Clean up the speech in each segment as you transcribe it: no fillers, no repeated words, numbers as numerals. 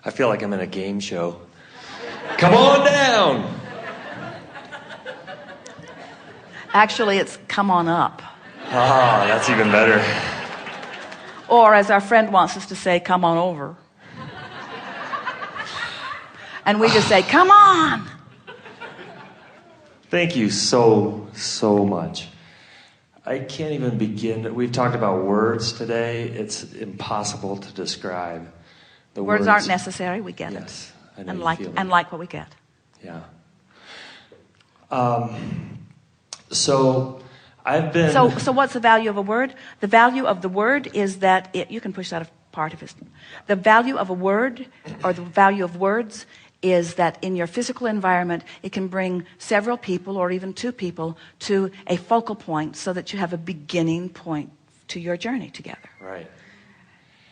I feel like I'm in a game show. Come on down. Actually, it's come on up. Ah, that's even better. Or as our friend wants us to say, come on over. And we just say, come on. Thank you so much. I can't even begin. We've talked about words today. It's impossible to describe. The words aren't necessary. We get yes, it. I know And like what we get. Yeah. So I've been... So what's the value of a word? The value of the word is that you can push that part of it. The value of a word, or the value of words, is that in your physical environment, it can bring several people or even two people to a focal point so that you have a beginning point to your journey together. Right.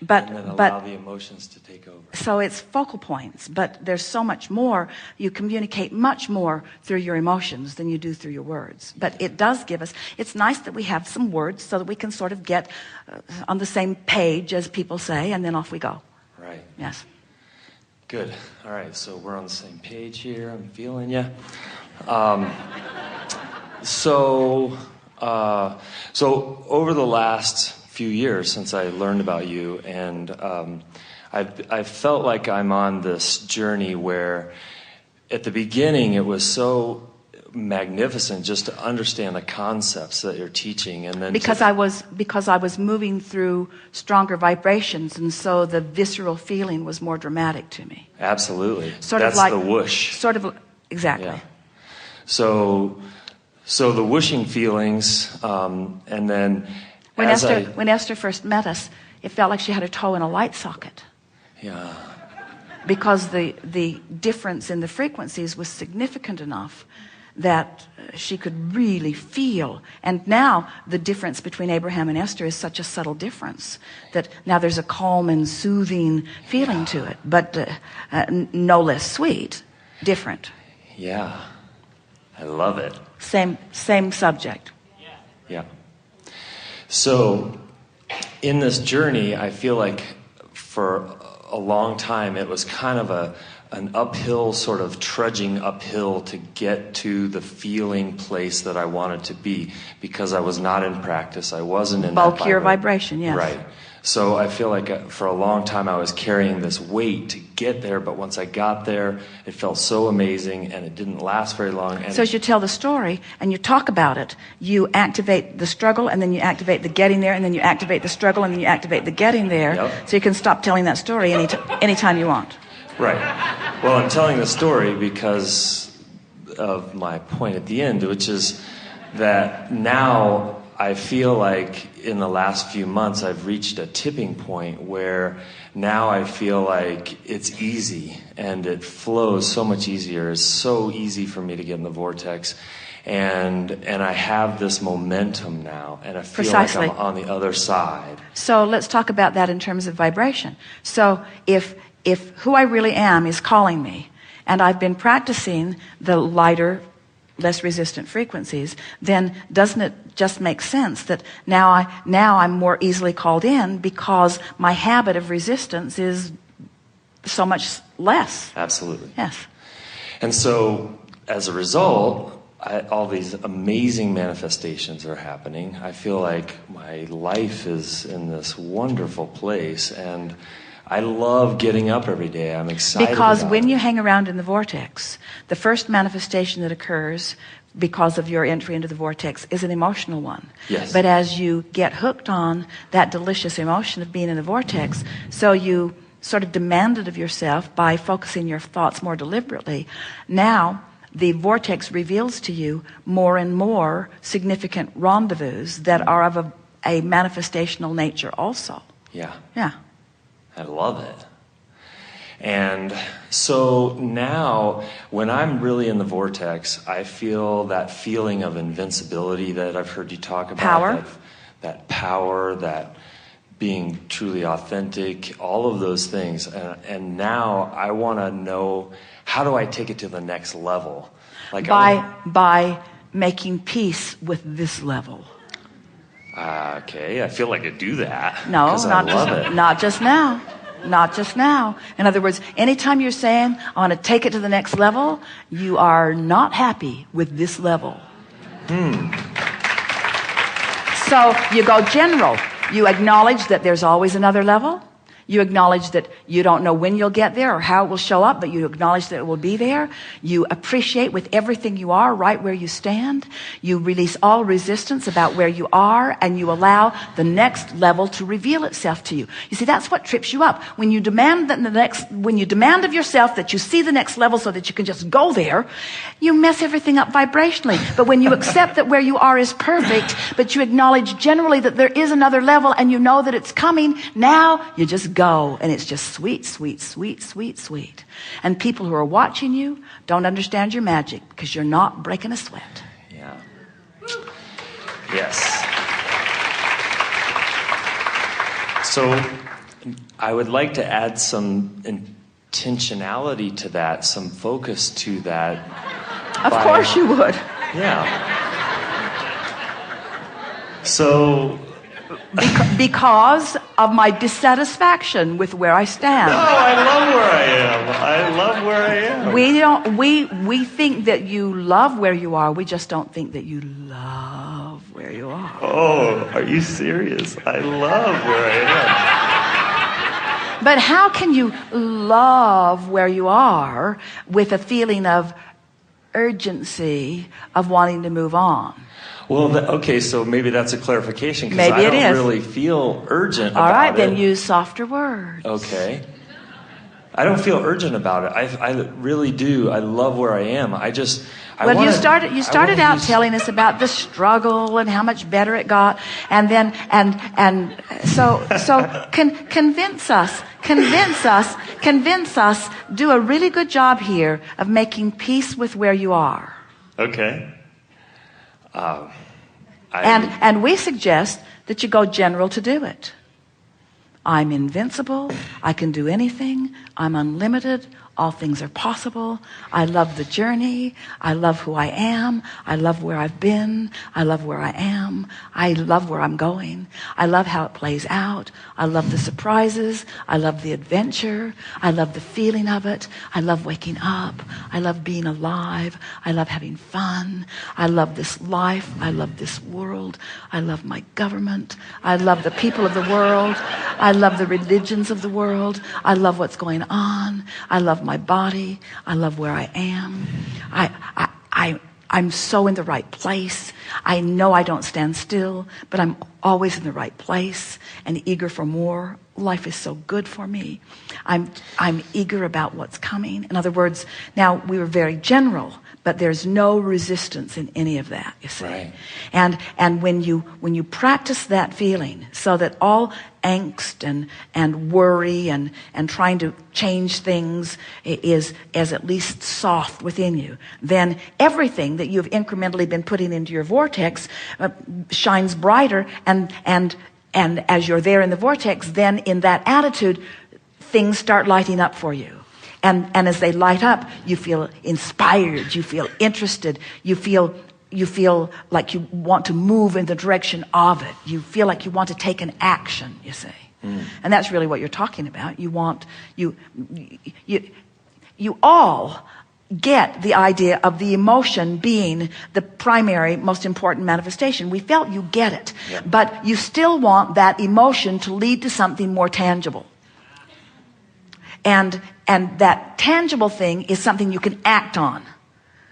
But, and then allow the emotions to take over. So it's focal points, but there's so much more. You communicate much more through your emotions than you do through your words. But it does give us, it's nice that we have some words so that we can sort of get on the same page, as people say, and then off we go. Right. Yes. Good. All right, so we're on the same page here. I'm feeling you. So over the last few years since I learned about you, and I've felt like I'm on this journey where at the beginning it was so magnificent just to understand the concepts that you're teaching, and then because I was moving through stronger vibrations, and so the visceral feeling was more dramatic to me. Absolutely. That's like the whoosh. Sort of exactly. Yeah. So the whooshing feelings, and then when Esther first met us, it felt like she had her toe in a light socket. Yeah. Because the difference in the frequencies was significant enough that she could really feel. And now the difference between Abraham and Esther is such a subtle difference that now there's a calm and soothing feeling to it, but no less sweet, different. Yeah, I love it. Same subject. Yeah. So in this journey, I feel like for a long time it was kind of an uphill, sort of trudging uphill to get to the feeling place that I wanted to be, because I was not in practice. I wasn't in bulkier vibration, yes. Right. So I feel like for a long time I was carrying this weight to get there, but once I got there, it felt so amazing, and it didn't last very long. And so as you tell the story and you talk about it, you activate the struggle, and then you activate the getting there, and then you activate the struggle, and then you activate the getting there. Yep. So you can stop telling that story anytime you want. Right. Well, I'm telling the story because of my point at the end, which is that now I feel like in the last few months I've reached a tipping point where now I feel like it's easy and it flows so much easier. It's so easy for me to get in the vortex. And I have this momentum now, and I feel Precisely. like I'm on the other side. So let's talk about that in terms of vibration. So if who I really am is calling me, and I've been practicing the lighter, less resistant frequencies, then doesn't it just make sense that now I'm more easily called in because my habit of resistance is so much less? Absolutely. Yes. And so as a result, all these amazing manifestations are happening. I feel like my life is in this wonderful place, and I love getting up every day. I'm excited because about when it. you hang around in the vortex, the first manifestation that occurs because of your entry into the vortex is an emotional one. Yes. But as you get hooked on that delicious emotion of being in the vortex, so you sort of demand it of yourself by focusing your thoughts more deliberately. Now the vortex reveals to you more and more significant rendezvous that are of a manifestational nature also. Yeah. Yeah. I love it. And so now when I'm really in the vortex, I feel that feeling of invincibility that I've heard you talk about. Power. That power, that being truly authentic, all of those things. And now I want to know, how do I take it to the next level? Like by making peace with this level. Okay, I feel like I do that. No, I love it. Not just now. Not just now. In other words, anytime you're saying, I want to take it to the next level, you are not happy with this level. So you go general. You acknowledge that there's always another level. You acknowledge that you don't know when you'll get there or how it will show up, but you acknowledge that it will be there. You appreciate with everything you are right where you stand. You release all resistance about where you are, and you allow the next level to reveal itself to you. You see, that's what trips you up. When you demand when you demand of yourself that you see the next level so that you can just go there, you mess everything up vibrationally. But when you accept that where you are is perfect, but you acknowledge generally that there is another level and you know that it's coming, now you just go, and it's just sweet, sweet, sweet, sweet, sweet. And people who are watching you don't understand your magic because you're not breaking a sweat. Yeah. Yes. So I would like to add some intentionality to that, some focus to that. Of course you would. Yeah. So because of my dissatisfaction with where I stand. No, I love where I am. I love where I am. We think that you love where you are. We just don't think that you love where you are. Oh, are you serious? I love where I am. But how can you love where you are with a feeling of urgency of wanting to move on? Well, okay, so maybe that's a clarification because Maybe I it don't is. really feel urgent about it. All right, then use softer words. Okay. I don't feel urgent about it. I really do. I love where I am. You started out telling us about the struggle and how much better it got, and then so convince us. Do a really good job here of making peace with where you are. Okay. And we suggest that you go general to do it. I'm invincible. I can do anything. I'm unlimited. All things are possible. I love the journey. I love who I am. I love where I've been. I love where I am. I love where I'm going. I love how it plays out. I love the surprises. I love the adventure. I love the feeling of it. I love waking up. I love being alive. I love having fun. I love this life. I love this world. I love my government. I love the people of the world. I love the religions of the world. I love what's going on. I love my body. I love where I am. I'm so in the right place. I know I don't stand still, but I'm always in the right place and eager for more. Life is so good for me. I'm eager about what's coming. In other words, now we were very general, but there's no resistance in any of that, you see. Right. And when you practice that feeling, so that all angst and worry and trying to change things is at least soft within you, then everything that you've incrementally been putting into your vortex shines brighter, and as you're there in the vortex, then in that attitude, things start lighting up for you. And as they light up, you feel inspired, you feel interested, you feel like you want to move in the direction of it. You feel like you want to take an action, you see. And that's really what you're talking about. You all get the idea of the emotion being the primary, most important manifestation. We felt you get it. Yeah. But you still want that emotion to lead to something more tangible. And that tangible thing is something you can act on.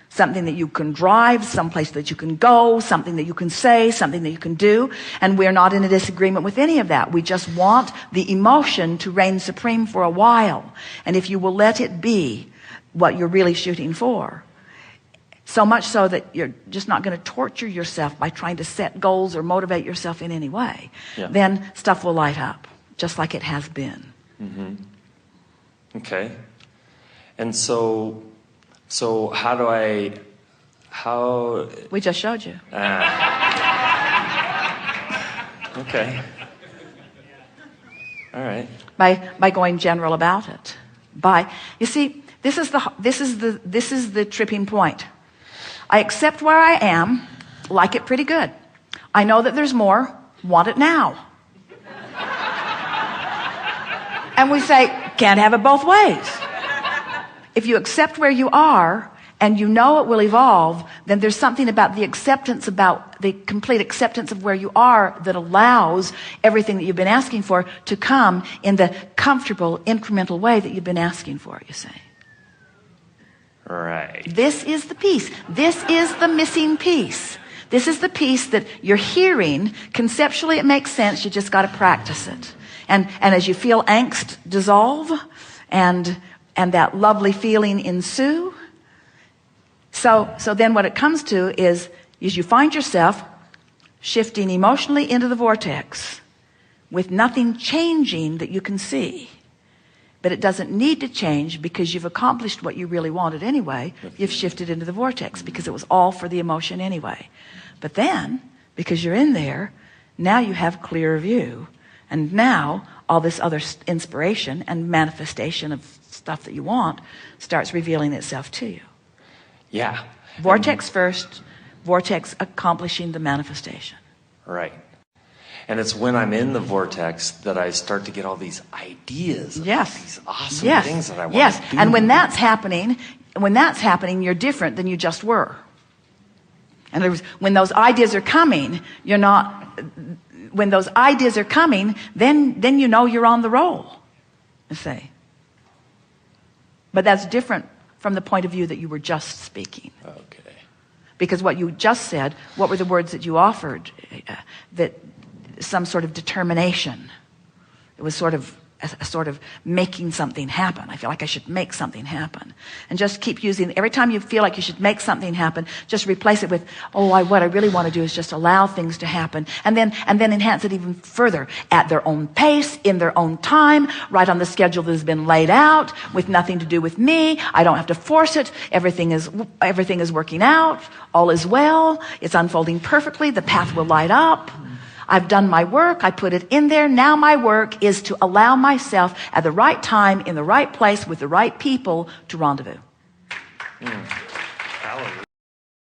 Something that you can drive, someplace that you can go, something that you can say, something that you can do. And we're not in a disagreement with any of that. We just want the emotion to reign supreme for a while. And if you will let it be what you're really shooting for, so much so that you're just not going to torture yourself by trying to set goals or motivate yourself in any way, then stuff will light up, just like it has been. Mm-hmm. Okay. And so how we just showed you. Okay. All right. By going general about it. You see, this is the tripping point. I accept where I am, like it pretty good. I know that there's more, want it now. And we say, can't have it both ways. If you accept where you are and you know it will evolve, then there's something about the complete acceptance of where you are that allows everything that you've been asking for to come in the comfortable, incremental way that you've been asking for, you see. Right. This is the piece. This is the missing piece. This is the piece that you're hearing. Conceptually, it makes sense. You just got to practice it. And as you feel angst dissolve and that lovely feeling ensue, so then what it comes to is you find yourself shifting emotionally into the vortex with nothing changing that you can see. But it doesn't need to change because you've accomplished what you really wanted anyway. You've shifted into the vortex because it was all for the emotion anyway. But then, because you're in there, now you have clearer view. And now all this other inspiration and manifestation of stuff that you want starts revealing itself to you. Yeah. Vortex first, vortex accomplishing the manifestation. Right. And it's when I'm in the vortex that I start to get all these ideas of these awesome things that I want to do. And when that's happening, you're different than you just were. And when those ideas are coming, when those ideas are coming, then you know you're on the roll, you see. But that's different from the point of view that you were just speaking. Okay. Because what you just said, what were the words that you offered? That some sort of determination. It was sort of making something happen. I feel like I should make something happen. And just keep using, every time you feel like you should make something happen, just replace it with, what I really want to do is just allow things to happen. And then enhance it even further at their own pace, in their own time, right on the schedule that has been laid out, with nothing to do with me. I don't have to force it. Everything is working out. All is well. It's unfolding perfectly. The path will light up. I've done my work. I put it in there. Now my work is to allow myself at the right time, in the right place, with the right people to rendezvous.